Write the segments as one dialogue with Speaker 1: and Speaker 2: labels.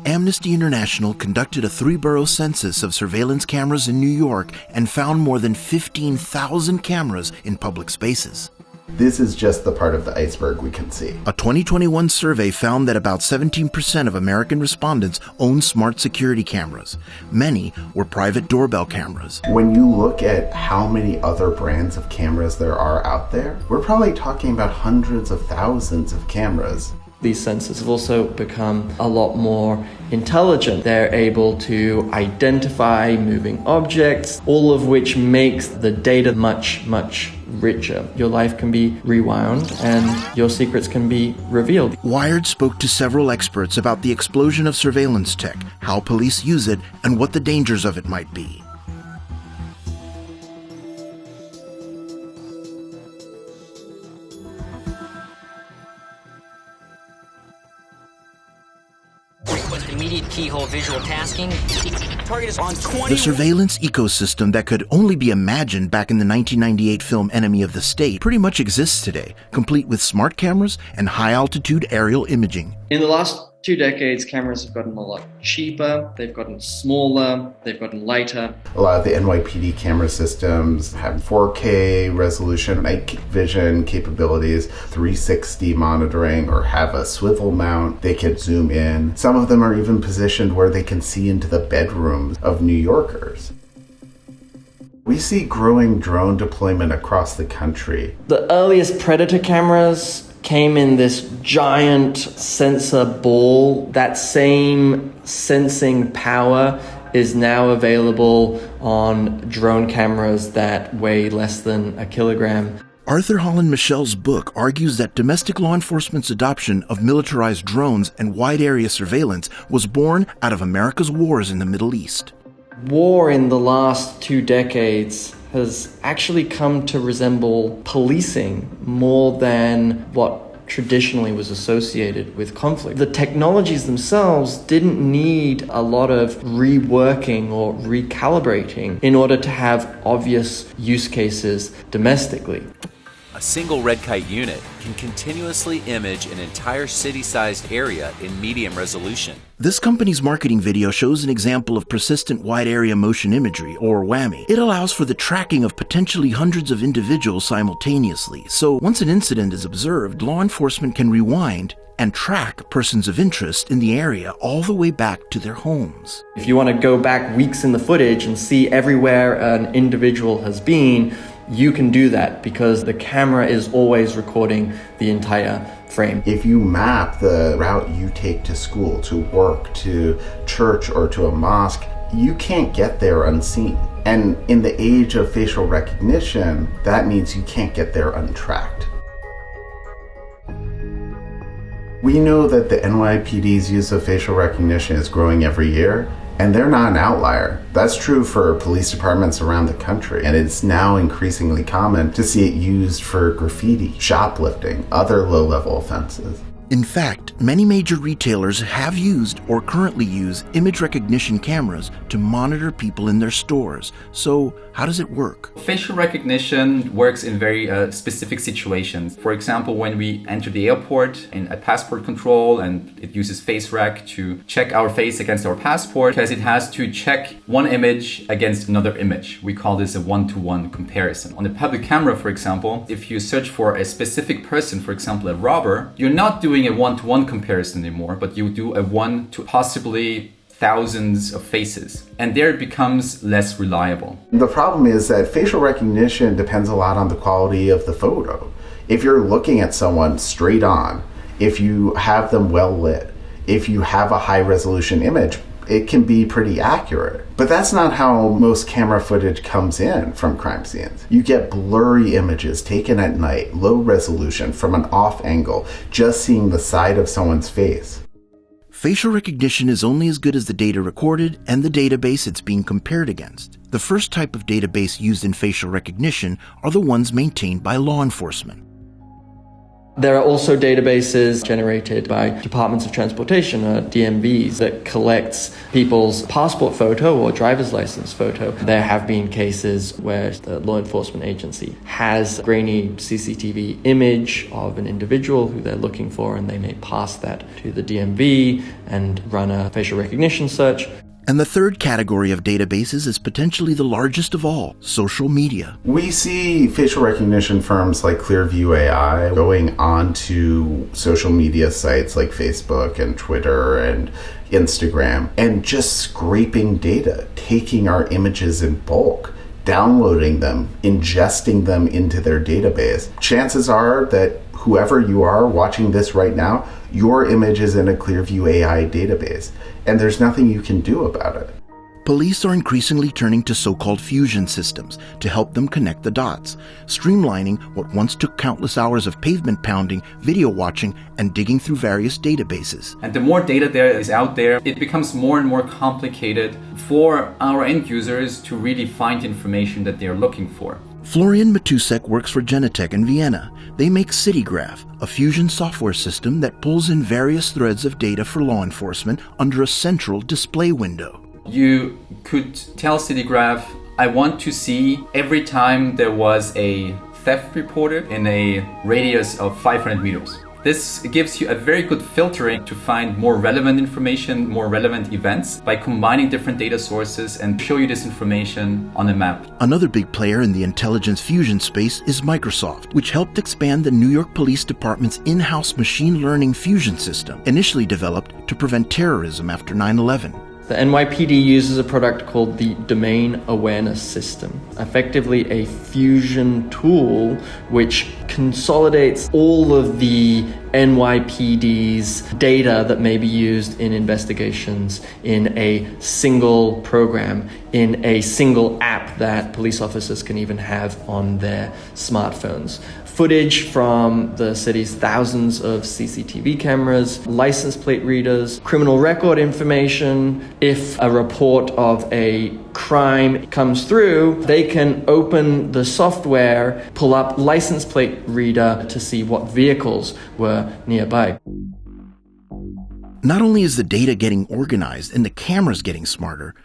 Speaker 1: Amnesty International conducted a 3-borough census of surveillance cameras in New York and found more than 15,000 cameras in public spaces.
Speaker 2: This is just the part of the iceberg we can see.
Speaker 1: A 2021 survey found that about 17% of American respondents own smart security cameras. Many were private doorbell cameras.
Speaker 2: When you look at how many other brands of cameras there are out there, we're probably talking about hundreds of thousands of cameras.
Speaker 3: These sensors have also become a lot more intelligent. They're able to identify moving objects, all of which makes the data much, much richer. Your life can be rewound and your secrets can be revealed.
Speaker 1: Wired spoke to several experts about the explosion of surveillance tech, how police use it, and what the dangers of it might be.
Speaker 4: Immediate keyhole visual tasking. Target is on 20.
Speaker 1: The surveillance ecosystem that could only be imagined back in the 1998 film Enemy of the State pretty much exists today, complete with smart cameras and high-altitude aerial imaging.
Speaker 3: In the last 2 decades, cameras have gotten a lot cheaper, they've gotten smaller, they've gotten lighter.
Speaker 2: A lot of the NYPD camera systems have 4K resolution, night vision capabilities, 360 monitoring, or have a swivel mount. They can zoom in. Some of them are even positioned where they can see into the bedrooms of New Yorkers. We see growing drone deployment across the country.
Speaker 3: The earliest Predator cameras came in this giant sensor ball. That same sensing power is now available on drone cameras that weigh less than a kilogram.
Speaker 1: Arthur Holland MIchel's book argues that domestic law enforcement's adoption of militarized drones and wide-area surveillance was born out of America's wars in the Middle East.
Speaker 3: War in the last 2 decades has actually come to resemble policing more than what traditionally was associated with conflict. The technologies themselves didn't need a lot of reworking or recalibrating in order to have obvious use cases domestically.
Speaker 5: A single red kite unit can continuously image an entire city-sized area in medium resolution.
Speaker 1: This company's marketing video shows an example of persistent wide-area motion imagery, or WAMI. It allows for the tracking of potentially hundreds of individuals simultaneously, so once an incident is observed, law enforcement can rewind and track persons of interest in the area all the way back to their homes.
Speaker 3: If you want to go back weeks in the footage and see everywhere an individual has been, you can do that because the camera is always recording the entire frame.
Speaker 2: If you map the route you take to school, to work, to church, or to a mosque, you can't get there unseen. And in the age of facial recognition, that means you can't get there untracked. We know that the NYPD's use of facial recognition is growing every year, and they're not an outlier. That's true for police departments around the country, and it's now increasingly common to see it used for graffiti, shoplifting, other low-level offenses.
Speaker 1: In fact, many major retailers have used or currently use image recognition cameras to monitor people in their stores. So, how does it work?
Speaker 6: Facial recognition works in very specific situations. For example, when we enter the airport in a passport control and it uses face rec to check our face against our passport, because it has to check one image against another image. We call this a one-to-one comparison. On a public camera, for example, if you search for a specific person, for example, a robber, you're not doing a one-to-one comparison anymore, but you do a one to possibly thousands of faces, and there it becomes less reliable.
Speaker 2: The problem is that facial recognition depends a lot on the quality of the photo. If you're looking at someone straight on, if you have them well lit, if you have a high resolution image, it can be pretty accurate. But that's not how most camera footage comes in from crime scenes. You get blurry images taken at night, low resolution, from an off angle, just seeing the side of someone's face.
Speaker 1: Facial recognition is only as good as the data recorded and the database it's being compared against. The first type of database used in facial recognition are the ones maintained by law enforcement.
Speaker 3: There are also databases generated by departments of transportation, or DMVs, that collects people's passport photo or driver's license photo. There have been cases where the law enforcement agency has a grainy CCTV image of an individual who they're looking for, and they may pass that to the DMV and run a facial recognition search.
Speaker 1: And the third category of databases is potentially the largest of all, social media.
Speaker 2: We see facial recognition firms like Clearview AI going onto social media sites like Facebook and Twitter and Instagram and just scraping data, taking our images in bulk, downloading them, ingesting them into their database. Chances are that whoever you are watching this right now, your image is in a Clearview AI database, and there's nothing you can do about it.
Speaker 1: Police are increasingly turning to so-called fusion systems to help them connect the dots, streamlining what once took countless hours of pavement pounding, video watching, and digging through various databases.
Speaker 6: And the more data there is out there, it becomes more and more complicated for our end users to really find information that they're looking for.
Speaker 1: Florian Matusek works for Genetec in Vienna. They make CityGraph, a fusion software system that pulls in various threads of data for law enforcement under a central display window.
Speaker 6: You could tell CityGraph, I want to see every time there was a theft reported in a radius of 500 meters. This gives you a very good filtering to find more relevant information, more relevant events by combining different data sources and show you this information on a map.
Speaker 1: Another big player in the intelligence fusion space is Microsoft, which helped expand the New York Police Department's in-house machine learning fusion system, initially developed to prevent terrorism after 9/11.
Speaker 3: The NYPD uses a product called the Domain Awareness System, effectively a fusion tool which consolidates all of the NYPD's data that may be used in investigations in a single program, in a single app that police officers can even have on their smartphones. Footage from the city's thousands of CCTV cameras, license plate readers, criminal record information. If a report of a crime comes through, they can open the software, pull up license plate reader to see what vehicles were nearby.
Speaker 1: Not only is the data getting organized and the cameras getting smarter,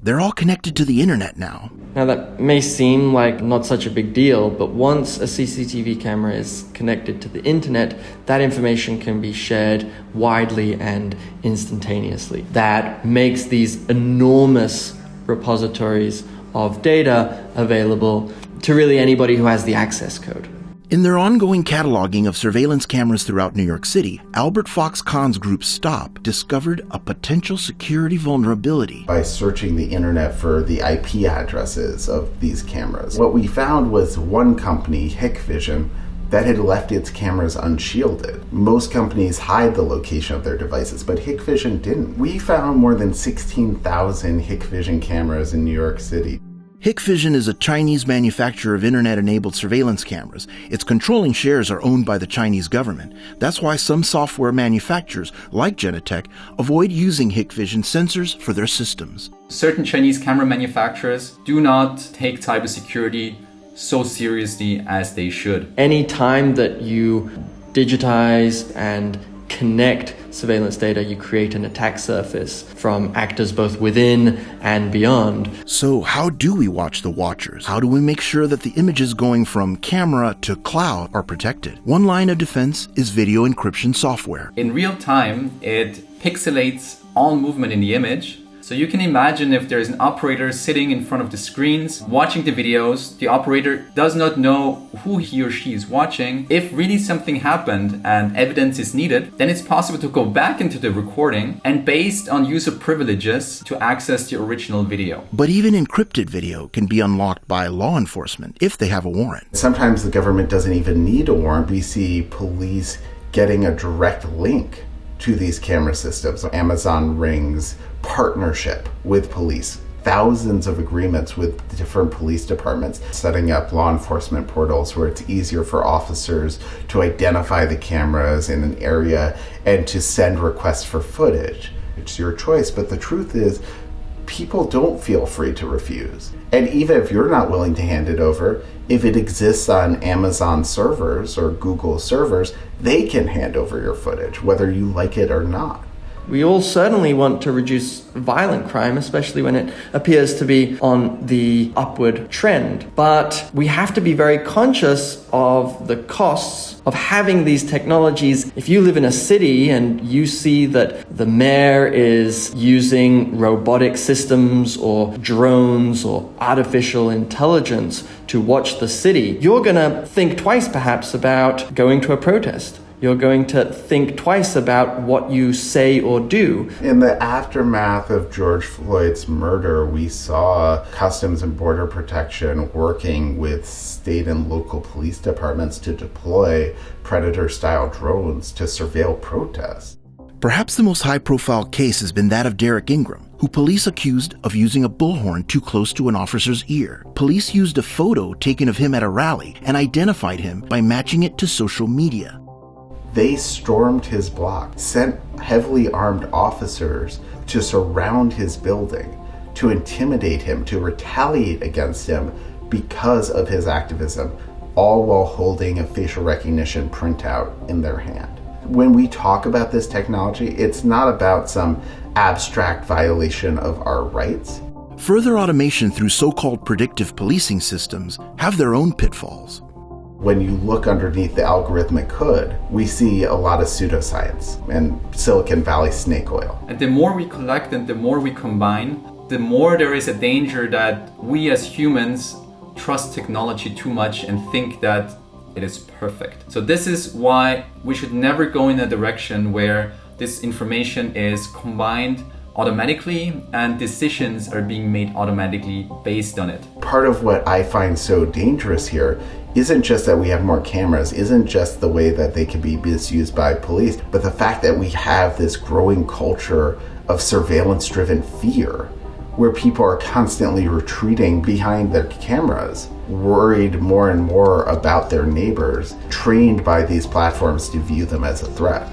Speaker 1: they're all connected to the internet now.
Speaker 3: Now that may seem like not such a big deal, but once a CCTV camera is connected to the internet, that information can be shared widely and instantaneously. That makes these enormous repositories of data available to really anybody who has the access code.
Speaker 1: In their ongoing cataloging of surveillance cameras throughout New York City, Albert Fox Cahn's group STOP discovered a potential security vulnerability.
Speaker 2: By searching the internet for the IP addresses of these cameras, what we found was one company, Hikvision, that had left its cameras unshielded. Most companies hide the location of their devices, but Hikvision didn't. We found more than 16,000 Hikvision cameras in New York City.
Speaker 1: Hikvision is a Chinese manufacturer of internet-enabled surveillance cameras. Its controlling shares are owned by the Chinese government. That's why some software manufacturers, like Genetec, avoid using Hikvision sensors for their systems.
Speaker 6: Certain Chinese camera manufacturers do not take cybersecurity so seriously as they should.
Speaker 3: Any time that you digitize and connect surveillance data, you create an attack surface from actors both within and beyond.
Speaker 1: So how do we watch the watchers? How do we make sure that the images going from camera to cloud are protected? One line of defense is video encryption software.
Speaker 6: In real time, it pixelates all movement in the image. So you can imagine if there is an operator sitting in front of the screens, watching the videos, the operator does not know who he or she is watching. If really something happened and evidence is needed, then it's possible to go back into the recording and based on user privileges to access the original video.
Speaker 1: But even encrypted video can be unlocked by law enforcement if they have a warrant.
Speaker 2: Sometimes the government doesn't even need a warrant. We see police getting a direct link to these camera systems. Amazon Ring's partnership with police, thousands of agreements with different police departments, setting up law enforcement portals where it's easier for officers to identify the cameras in an area and to send requests for footage. It's your choice, but the truth is people don't feel free to refuse. And even if you're not willing to hand it over, if it exists on Amazon servers or Google servers, they can hand over your footage, whether you like it or not.
Speaker 3: We all certainly want to reduce violent crime, especially when it appears to be on the upward trend. But we have to be very conscious of the costs of having these technologies. If you live in a city and you see that the mayor is using robotic systems or drones or artificial intelligence to watch the city, you're going to think twice perhaps about going to a protest. You're going to think twice about what you say or do.
Speaker 2: In the aftermath of George Floyd's murder, we saw Customs and Border Protection working with state and local police departments to deploy Predator-style drones to surveil protests.
Speaker 1: Perhaps the most high-profile case has been that of Derek Ingram, who police accused of using a bullhorn too close to an officer's ear. Police used a photo taken of him at a rally and identified him by matching it to social media.
Speaker 2: They stormed his block, sent heavily armed officers to surround his building, to intimidate him, to retaliate against him because of his activism, all while holding a facial recognition printout in their hand. When we talk about this technology, it's not about some abstract violation of our rights.
Speaker 1: Further automation through so-called predictive policing systems have their own pitfalls.
Speaker 2: When you look underneath the algorithmic hood, we see a lot of pseudoscience and Silicon Valley snake oil.
Speaker 6: And the more we collect and the more we combine, the more there is a danger that we as humans trust technology too much and think that it is perfect. So this is why we should never go in a direction where this information is combined automatically and decisions are being made automatically based on it.
Speaker 2: Part of what I find so dangerous here isn't just that we have more cameras, isn't just the way that they can be misused by police, but the fact that we have this growing culture of surveillance-driven fear, where people are constantly retreating behind their cameras, worried more and more about their neighbors, trained by these platforms to view them as a threat.